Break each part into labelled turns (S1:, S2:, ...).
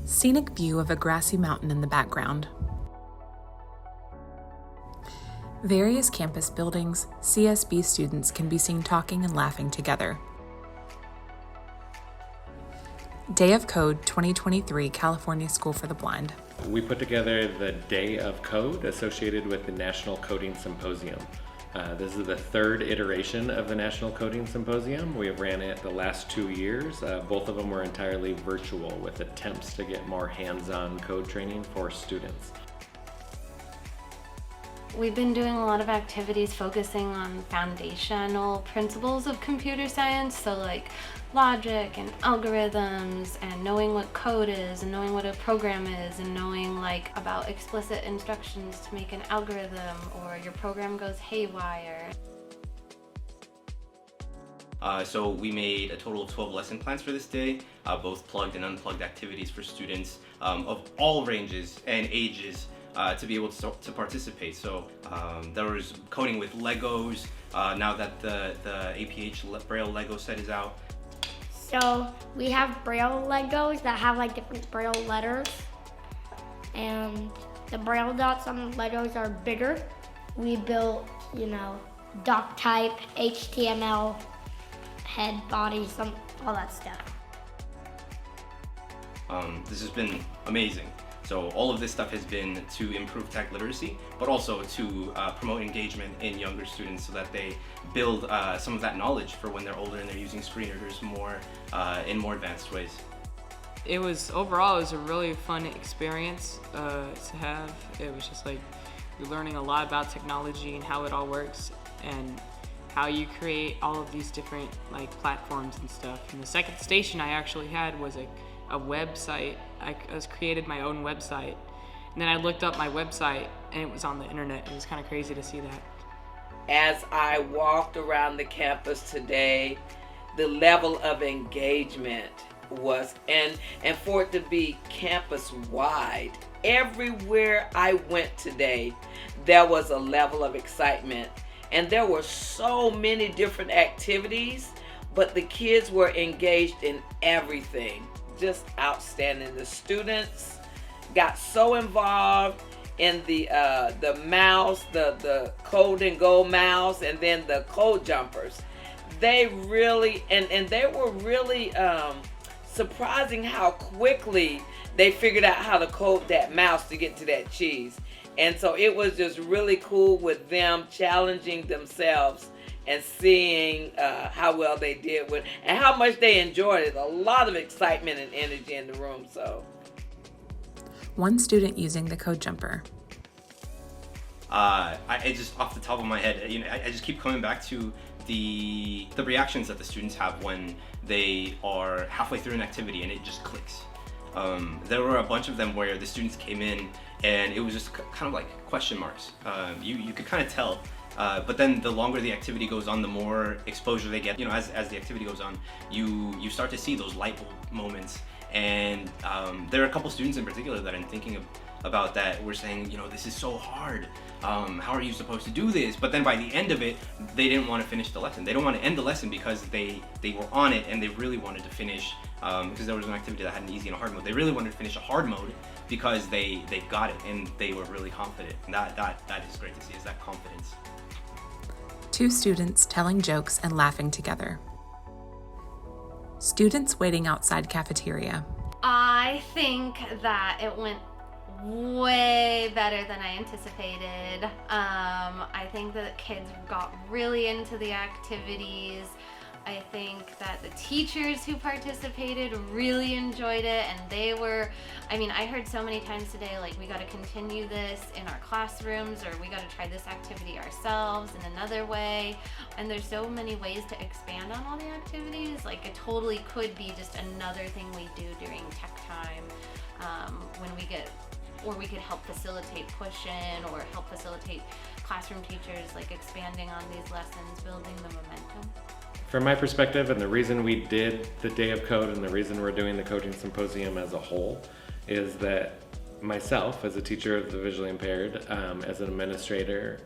S1: Scenic view of a grassy mountain in the background. Various campus buildings, CSB students can be seen talking and laughing together. Day of Code 2023 California School for the Blind.
S2: We put together the Day of Code associated with the National Coding Symposium. This is the third iteration of the National Coding Symposium. We have ran it the last 2 years. Both of them were entirely virtual with attempts to get more hands-on code training for students.
S3: We've been doing a lot of activities focusing on foundational principles of computer science, so like logic and algorithms and knowing what code is and knowing what a program is and knowing like about explicit instructions to make an algorithm or your program goes haywire.
S4: So we made a total of 12 lesson plans for this day, both plugged and unplugged activities for students of all ranges and ages to be able to participate. So there was coding with Legos, now that the APH Braille Lego set is out.
S5: So we have Braille Legos that have like different Braille letters, and the Braille dots on the Legos are bigger. We built, doc type, HTML, head, body, all that stuff.
S4: This has been amazing. So all of this stuff has been to improve tech literacy, but also to promote engagement in younger students so that they build some of that knowledge for when they're older and they're using screen readers more in more advanced ways.
S6: Overall, it was a really fun experience to have. It was just like you're learning a lot about technology and how it all works and how you create all of these different like platforms and stuff. And the second station I actually had was a website. I created my own website, and then I looked up my website and it was on the internet. It was kind of crazy to see that.
S7: As I walked around the campus today, the level of engagement was, and for it to be campus wide, everywhere I went today, there was a level of excitement, and there were so many different activities, but the kids were engaged in everything. Just outstanding. The students got so involved in the mouse, the code and go mouse, and then the code jumpers. They really and they were really surprising how quickly they figured out how to code that mouse to get to that cheese. And so it was just really cool with them challenging themselves and seeing how well they did with, and how much they enjoyed it. A lot of excitement and energy in the room. So,
S1: one student using the code jumper.
S4: I just off the top of my head, I just keep coming back to the reactions that the students have when they are halfway through an activity and it just clicks. There were a bunch of them where the students came in and it was just kind of like question marks. You could kind of tell. But then the longer the activity goes on, the more exposure they get. As the activity goes on, you start to see those light bulb moments. And there are a couple students in particular that I'm thinking about that were saying, this is so hard. How are you supposed to do this? But then by the end of it, they didn't want to finish the lesson. They don't want to end the lesson because they were on it and they really wanted to finish, because there was an activity that had an easy and a hard mode. They really wanted to finish a hard mode because they got it and they were really confident. And that is great to see, is that confidence.
S1: Two students telling jokes and laughing together. Students waiting outside cafeteria.
S3: I think that it went way better than I anticipated. I think that kids got really into the activities. I think that the teachers who participated really enjoyed it, and I heard so many times today, like, we got to continue this in our classrooms, or we got to try this activity ourselves in another way. And there's so many ways to expand on all the activities. Like, it totally could be just another thing we do during tech time, we could help facilitate push-in or help facilitate classroom teachers, like, expanding on these lessons, building the momentum.
S2: From my perspective, and the reason we did the Day of Code and the reason we're doing the Coding Symposium as a whole is that myself, as a teacher of the visually impaired, as an administrator,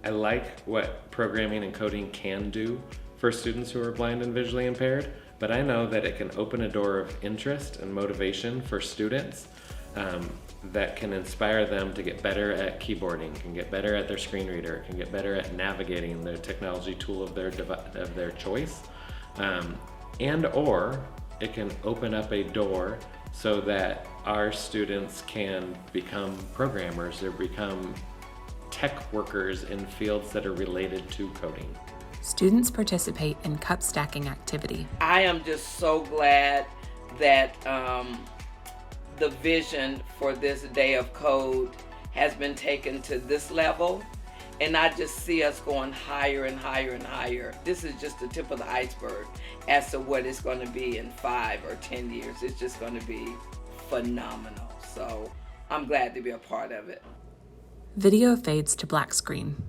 S2: I like what programming and coding can do for students who are blind and visually impaired, but I know that it can open a door of interest and motivation for students that can inspire them to get better at keyboarding, can get better at their screen reader, can get better at navigating the technology tool of their choice, and or it can open up a door so that our students can become programmers or become tech workers in fields that are related to coding.
S1: Students participate in cup stacking activity.
S7: I am just so glad that the vision for this Day of Code has been taken to this level, and I just see us going higher and higher and higher. This is just the tip of the iceberg as to what it's going to be in 5 or 10 years. It's just going to be phenomenal. So I'm glad to be a part of it.
S1: Video fades to black screen.